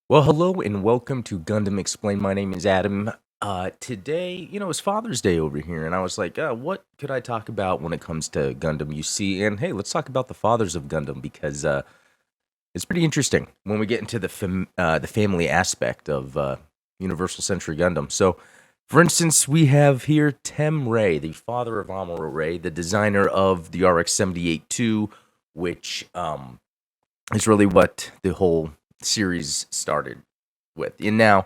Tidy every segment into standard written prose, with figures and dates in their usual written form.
Well, hello and welcome to Gundam Explained. My name is Adam. Today, it's Father's Day over here, and I was like, what could I talk about when it comes to Gundam UC? And hey, let's talk about the fathers of Gundam because it's pretty interesting when we get into the family aspect of Universal Century Gundam. So, for instance, we have here Tem Ray, the father of Amuro Ray, the designer of the RX-78-2, which is really what the whole series started with. And now,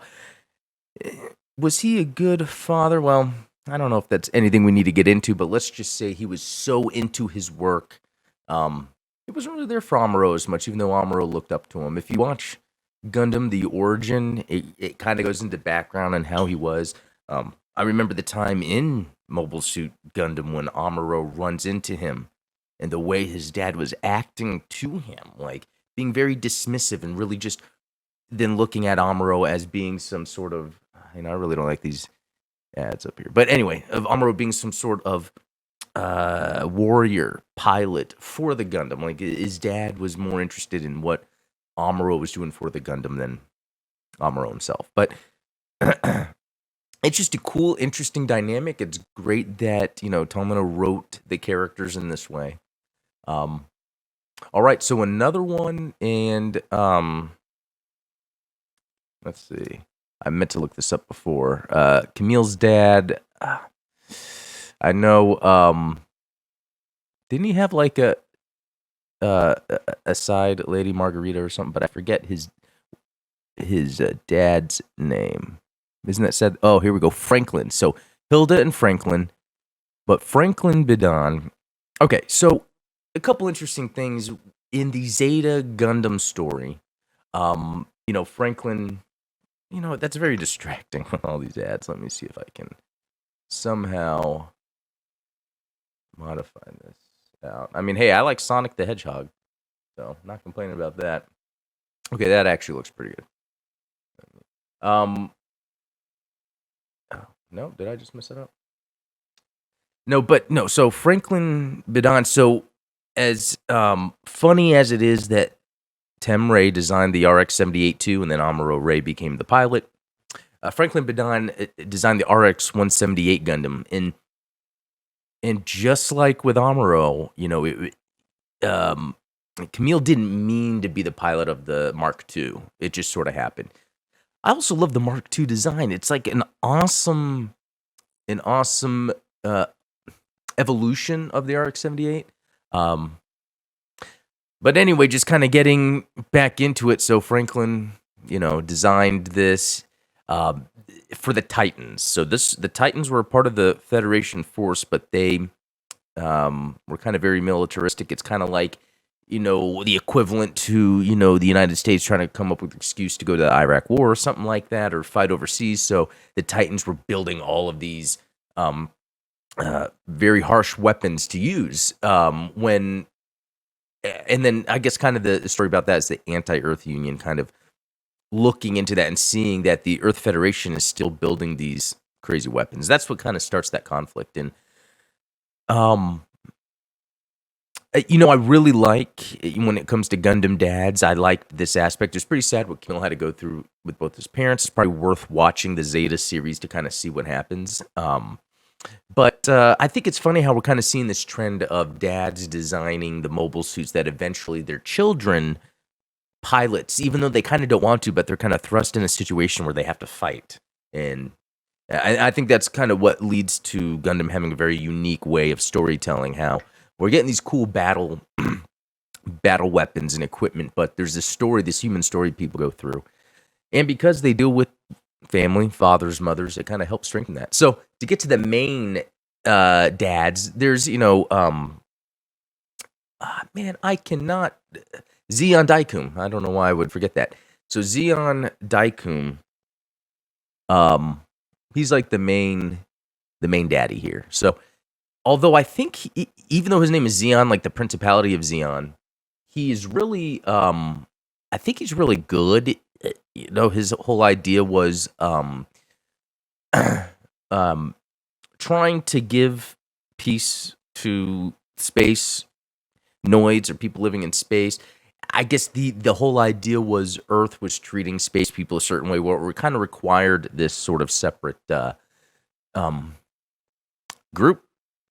was he a good father? Well, I don't know if that's anything we need to get into, but let's just say he was so into his work. He wasn't really there for Amuro as much, even though Amuro looked up to him. If you watch Gundam: The Origin, it kind of goes into background and how he was. I remember the time in Mobile Suit Gundam when Amuro runs into him and the way his dad was acting to him, like being very dismissive and really just then looking at Amuro as being some sort of, I really don't like these ads up here, but anyway, of Amuro being some sort of warrior pilot for the Gundam. Like his dad was more interested in what Amuro was doing for the Gundam than Amuro himself. But it's just a cool, interesting dynamic. It's great that Tomino wrote the characters in this way. All right, so another one, and let's see. I meant to look this up before. Kamille's dad. I know. Didn't he have like a side Lady Margarita or something? But I forget his dad's name. Isn't that said? Oh, here we go. Franklin. So Hilda and Franklin, but Franklin Bidan. Okay, so a couple interesting things in the Zeta Gundam story. Franklin. That's very distracting with all these ads. Let me see if I can somehow modify this out. I mean, hey, I like Sonic the Hedgehog, so I'm not complaining about that. Okay, that actually looks pretty good. Oh, no, did I just mess it up? No, but no. So Franklin Bidan. So as funny as it is that Tem Ray designed the RX-78-2 and then Amuro Ray became the pilot, Franklin Bidan designed the RX-178 Gundam, and just like with Amuro, Kamille didn't mean to be the pilot of the Mark II. It just sort of happened. I also love the Mark II design. It's like an awesome evolution of the RX-78. But anyway, just kind of getting back into it. So Franklin, designed this for the Titans. So the Titans were a part of the Federation force, but they were kind of very militaristic. It's kind of like, the equivalent to, the United States trying to come up with an excuse to go to the Iraq War or something like that, or fight overseas. So the Titans were building all of these very harsh weapons to use when. And then I guess kind of the story about that is the Anti-Earth Union kind of looking into that and seeing that the Earth Federation is still building these crazy weapons. That's what kind of starts that conflict. And, I really like when it comes to Gundam dads, I like this aspect. It's pretty sad what Kamille had to go through with both his parents. It's probably worth watching the Zeta series to kind of see what happens. But I think it's funny how we're kind of seeing this trend of dads designing the mobile suits that eventually their children pilots, even though they kind of don't want to, but they're kind of thrust in a situation where they have to fight. And I think that's kind of what leads to Gundam having a very unique way of storytelling, how we're getting these cool battle weapons and equipment, but there's this story, this human story people go through. And because they deal with family, fathers, mothers, it kind of helps strengthen that. So to get to the main dads, there's, I cannot, Zeon Daikum. I don't know why I would forget that. So Zeon Daikum, he's like the main daddy here. So although I think even though his name is Zeon, like the Principality of Zeon, he is really, I think he's really good. His whole idea was trying to give peace to space noids or people living in space. I guess the whole idea was Earth was treating space people a certain way, where we kind of required this sort of separate um, group.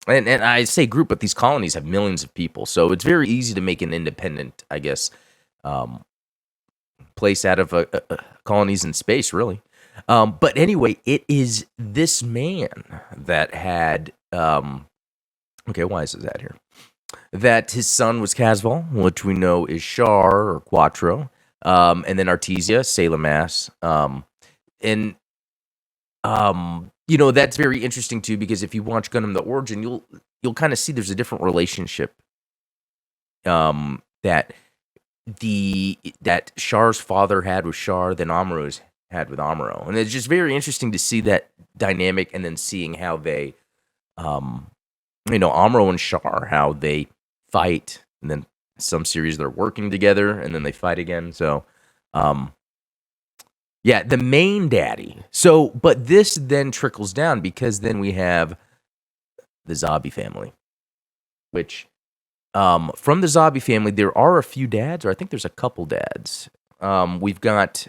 And I say group, but these colonies have millions of people, so it's very easy to make an independent, I guess, um, place out of colonies in space, really. But anyway, it is this man that had. Okay, why is that here? That his son was Casval, which we know is Char or Quattro, and then Artesia, Salamas, and that's very interesting too, because if you watch Gundam: The Origin, you'll kind of see there's a different relationship that that Char's father had with Char than Amuro's had with Amuro, and it's just very interesting to see that dynamic, and then seeing how they, Amuro and Char, how they fight, and then some series they're working together, and then they fight again. So, yeah, the main daddy. So, but this then trickles down, because then we have the Zabi family, which from the Zabi family, there are a few dads, or I think there's a couple dads. We've got,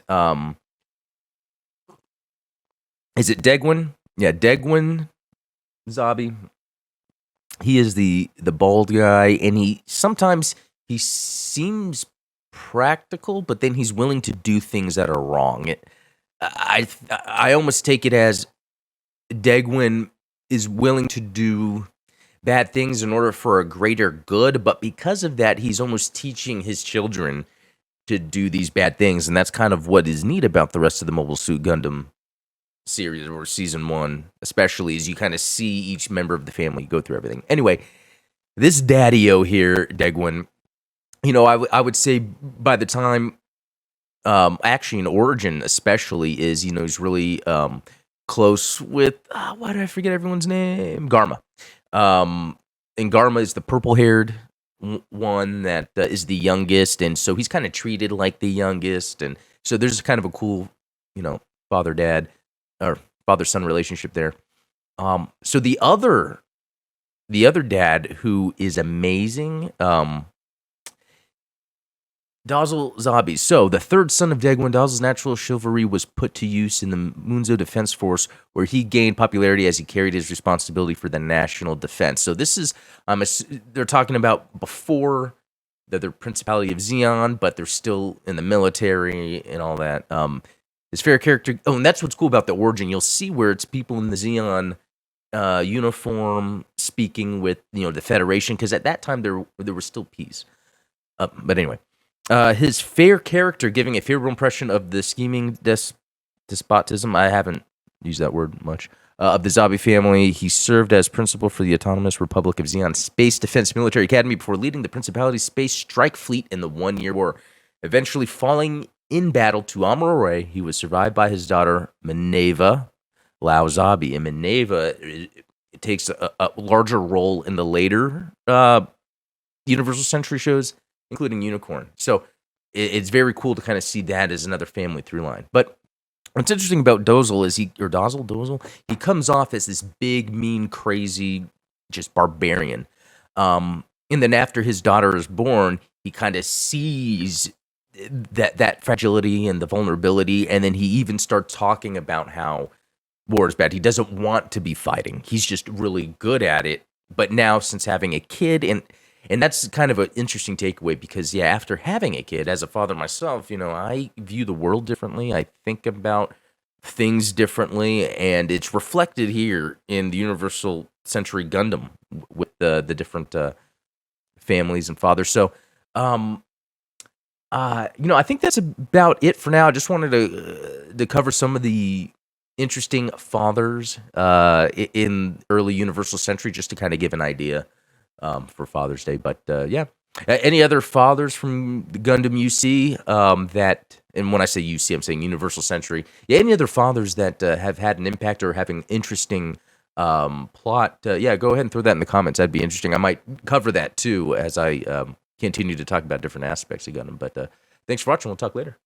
is it Degwin? Yeah, Degwin Zabi. He is the bald guy, and he seems practical, but then he's willing to do things that are wrong. I almost take it as Degwin is willing to do bad things in order for a greater good, but because of that, he's almost teaching his children to do these bad things, and that's kind of what is neat about the rest of the Mobile Suit Gundam series, or season 1, especially, as you kind of see each member of the family go through everything. Anyway, this daddy-o here, Degwin, I would say by the time, actually in Origin especially, is, he's really close with, why did I forget everyone's name? Garma. And Garma is the purple-haired one that is the youngest, and so he's kind of treated like the youngest, and so there's kind of a cool, father-dad or father-son relationship there. So the other dad, who is amazing, Dozle Zabi. So the third son of Degwin, Dozle's natural chivalry was put to use in the Munzo Defense Force, where he gained popularity as he carried his responsibility for the national defense. So this is, they're talking about before the Principality of Zeon, but they're still in the military and all that. His fair character. Oh, and that's what's cool about the Origin. You'll see where it's people in the Zeon uniform speaking with the Federation, because at that time there were still peace. But anyway, his fair character, giving a favorable impression of the scheming despotism. I haven't used that word much. Of the Zabi family, he served as principal for the Autonomous Republic of Zeon Space Defense Military Academy before leading the Principality's Space Strike Fleet in the 1-year war, eventually falling in battle to Amuro. He was survived by his daughter, Minerva Lao Zabi. And Minerva it takes a larger role in the later Universal Century shows, including Unicorn. So it's very cool to kind of see that as another family through line. But what's interesting about Dozle is Dozle, he comes off as this big, mean, crazy, just barbarian. And then after his daughter is born, he kind of sees that fragility and the vulnerability, and then he even starts talking about how war is bad. He doesn't want to be fighting. He's just really good at it. But now, since having a kid, and that's kind of an interesting takeaway, because after having a kid, as a father myself, I view the world differently. I think about things differently, and it's reflected here in the Universal Century Gundam with the different families and fathers. So, I think that's about it for now. I just wanted to cover some of the interesting fathers in early Universal Century, just to kind of give an idea for Father's Day. But any other fathers from the Gundam you see that, and when I say UC, I'm saying Universal Century. Yeah, any other fathers that have had an impact or having interesting plot? Go ahead and throw that in the comments. That'd be interesting. I might cover that too as I continue to talk about different aspects of Gundam. But thanks for watching. We'll talk later.